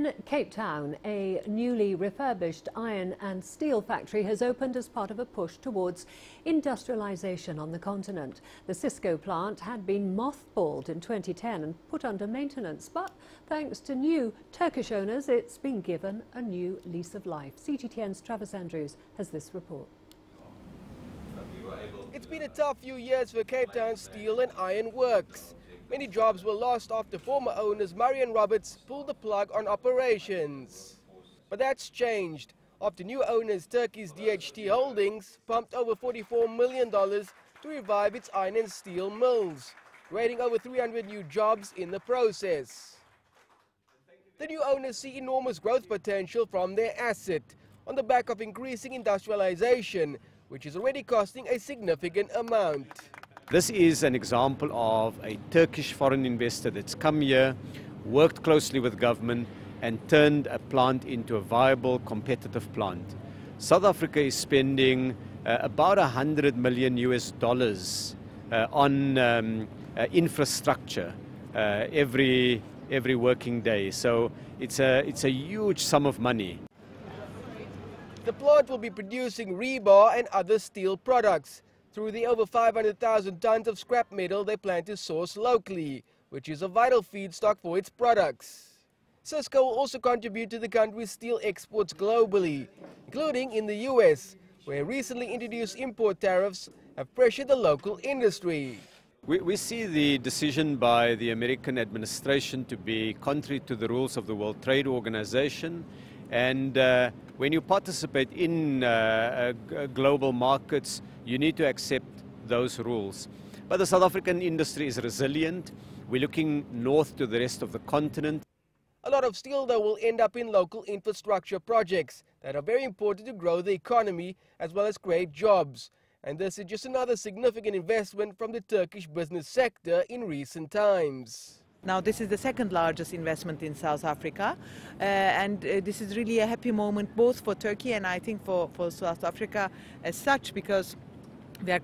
In Cape Town, a newly refurbished iron and steel factory has opened as part of a push towards industrialization on the continent. The Cisco plant had been moth-balled in 2010 and put under maintenance, but thanks to new Turkish owners, it's been given a new lease of life. CGTN's Travers has this report. It's been a tough few years for Cape Town steel and iron works. Many jobs were lost after former owners Murray and Roberts pulled the plug on operations. But that's changed after new owners Turkey's DHT Holdings pumped over $44 million to revive its iron and steel mills, creating over 300 new jobs in the process. The new owners see enormous growth potential from their asset on the back of increasing industrialization, which is already costing a significant amount. This is an example of a Turkish foreign investor that's come here, worked closely with government and turned a plant into a viable, competitive plant. South Africa is spending about $100 million on infrastructure every working day. So it's a huge sum of money. The plant will be producing rebar and other steel products through the over 500,000 tons of scrap metal they plan to source locally, which is a vital feedstock for its products. Cisco will also contribute to the country's steel exports globally, including in the US, where recently introduced import tariffs have pressured the local industry. We see the decision by the American administration to be contrary to the rules of the World Trade Organization. And when you participate in global markets, you need to accept those rules. But the South African industry is resilient. We're looking north to the rest of the continent. A lot of steel, though, will end up in local infrastructure projects that are very important to grow the economy as well as create jobs. And this is just another significant investment from the Turkish business sector in recent times. Now this is the second largest investment in South Africa and this is really a happy moment both for Turkey and I think for South Africa as such, because we are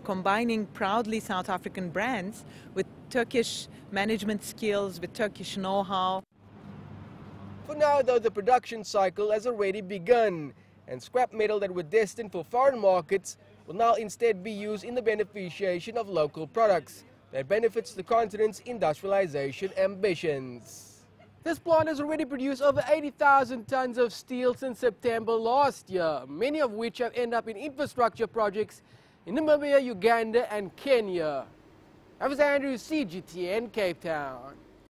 combining proudly South African brands with Turkish management skills, with Turkish know-how. For now, though, the production cycle has already begun, and scrap metal that were destined for foreign markets will now instead be used in the beneficiation of local products that benefits the continent's industrialization ambitions. This plant has already produced over 80,000 tons of steel since September last year, many of which have ended up in infrastructure projects in Namibia, Uganda and Kenya. Travers, CGTN, Cape Town.